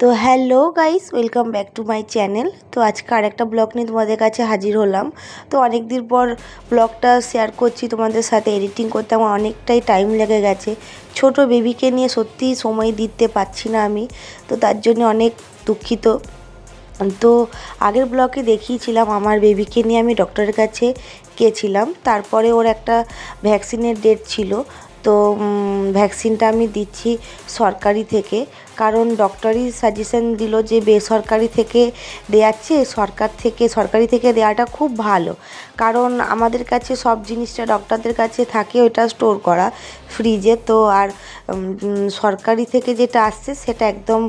তো hello guys, welcome back to my channel. তো আজকে আরেকটা ব্লগ নিয়ে তোমাদের কাছে হাজির হলাম। তো অনেক দিন পর ব্লগটা শেয়ার করছি তোমাদের সাথে। এডিটিং করতে আমার অনেকটাই টাইম লেগে গেছে। ছোট বেবিকে নিয়ে সত্যিই সময় দিতে পারছি না আমি, তো তার জন্য অনেক দুঃখিত। তো আগের ব্লগে দেখিয়েছিলাম আমার বেবিকে নিয়ে আমি ডক্টরের কাছে গিয়েছিলাম। তারপরে ওর একটা ভ্যাকসিনের ডেট ছিল, তো ভ্যাকসিনটা আমি দিচ্ছি সরকারি থেকে, কারণ ডক্টরই সাজেশন দিল যে বেসরকারি থেকে দেওয়াচ্ছে সরকারি থেকে দেওয়াটা খুব ভালো। কারণ আমাদের কাছে সব জিনিসটা ডক্টরদের কাছে থাকে ওইটা স্টোর করা ফ্রিজে, তো আর সরকারি থেকে যেটা আসছে সেটা একদম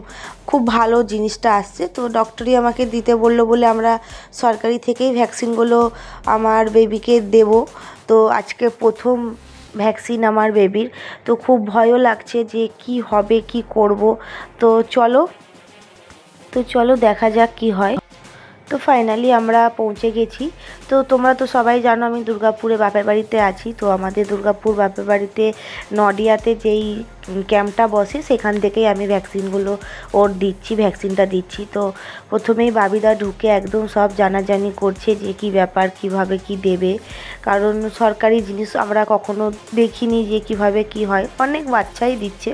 খুব ভালো জিনিসটা আসছে। তো ডক্টরই আমাকে দিতে বললো বলে আমরা সরকারি থেকেই ভ্যাকসিনগুলো আমার বেবিকে দেব। তো আজকে প্রথম ভ্যাকসিন আমার বেবির, তো খুব ভয়ও লাগছে যে কি হবে কি করব। তো চলো দেখা যাক কি হয়। তো ফাইনালি আমরা পৌঁছে গেছি। তো তোমরা তো সবাই জানো আমি দুর্গাপুরে বাপের বাড়িতে আছি। তো আমাদের দুর্গাপুর বাপের বাড়িতে নডিয়াতে যেই ক্যাম্পটা বসে সেখান থেকেই আমি ভ্যাকসিনটা দিচ্ছি। তো প্রথমেই বাবিদা ঢুকে একদম সব জানাজানি করছে যে কি ব্যাপার, কিভাবে কি দেবে, কারণ সরকারি জিনিস আমরা কখনো দেখিনি যে কিভাবে কি হয়, অনেক বাচ্চাই দিচ্ছে।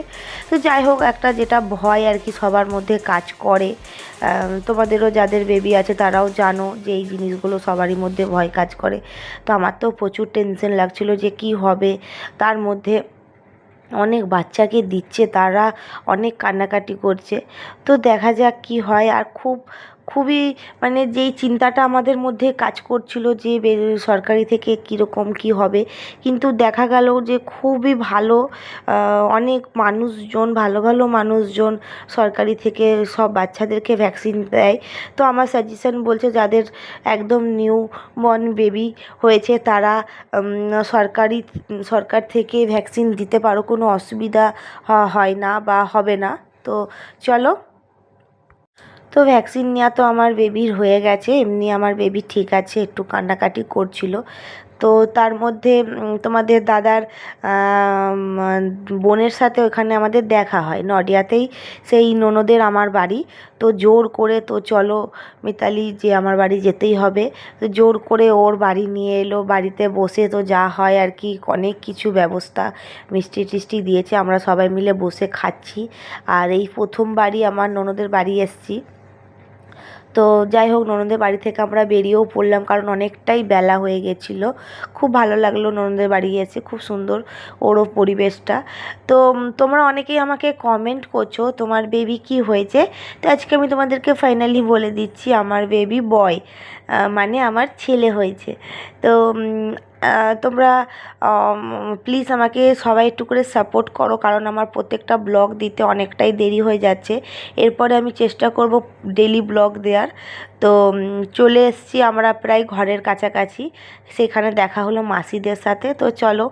তো যাই হোক, একটা যেটা ভয় আর কি সবার মধ্যে কাজ করে। তোমাদেরও যাদের বেবি আছে তারাও জানো যে এই জিনিসগুলো সবারই মধ্যে ভয় কাজ করে। তো আমার তো প্রচুর টেনশন লাগছিল যে কি হবে। তার মধ্যে অনেক বাচ্চাকে দিচ্ছে, তারা অনেক কান্নাকাটি করছে। তো দেখা যাক কি হয়। আর খুবই মানে যেই চিন্তাটা আমাদের মধ্যে কাজ করছিল যে সরকারি থেকে কীরকম কী হবে, কিন্তু দেখা গেল যে খুবই ভালো। অনেক মানুষজন, ভালো ভালো মানুষজন সরকারি থেকে সব বাচ্চাদেরকে ভ্যাকসিন দেয়। তো আমার সাজেশন বলছে যাদের একদম নিউ বর্ন বেবি হয়েছে তারা সরকার থেকে ভ্যাকসিন দিতে পারো, কোনো অসুবিধা হয় না বা হবে না। তো চলো। তো ভ্যাকসিন নেওয়া তো আমার বেবির হয়ে গেছে, এমনি আমার বেবি ঠিক আছে, একটু কান্নাকাটি করছিল। তো তার মধ্যে তোমাদের দাদার বোনের সাথে ওখানে আমাদের দেখা হয় নডিয়াতেই, সেই ননদের আমার বাড়ি। তো জোর করে, তো চলো মিতালি যে আমার বাড়ি যেতেই হবে, তো জোর করে ওর বাড়ি নিয়ে এলো। বাড়িতে বসে তো যা হয় আর কি, অনেক কিছু ব্যবস্থা, মিষ্টি টিষ্টি দিয়েছে, আমরা সবাই মিলে বসে খাচ্ছি। আর এই প্রথমবারই আমার ননদের বাড়ি এসেছি। তো যাই হোক, ননদের বাড়ি থেকে আমরা বেরিয়েও পড়লাম, কারণ অনেকটাই বেলা হয়ে গেছিলো। খুব ভালো লাগলো ননদের বাড়ি এসে, খুব সুন্দর ওরও পরিবেশটা। তো তোমরা অনেকেই আমাকে কমেন্ট করছো তোমার বেবি কি হয়েছে। তো আজকে আমি তোমাদেরকে ফাইনালি বলে দিচ্ছি, আমার বেবি বয়, মানে আমার ছেলে হয়েছে। তো তোমরা প্লিজ আমাকে সবাই একটু করে সাপোর্ট করো, কারণ আমার প্রত্যেকটা ব্লগ দিতে অনেকটাই দেরি হয়ে যাচ্ছে। এরপরে আমি চেষ্টা করব ডেলি ব্লগ দেওয়ার। তো চলে এসেছি আমরা প্রায় ঘরের কাছাকাছি, সেখানে দেখা হলো মাসিদের সাথে। তো চলো।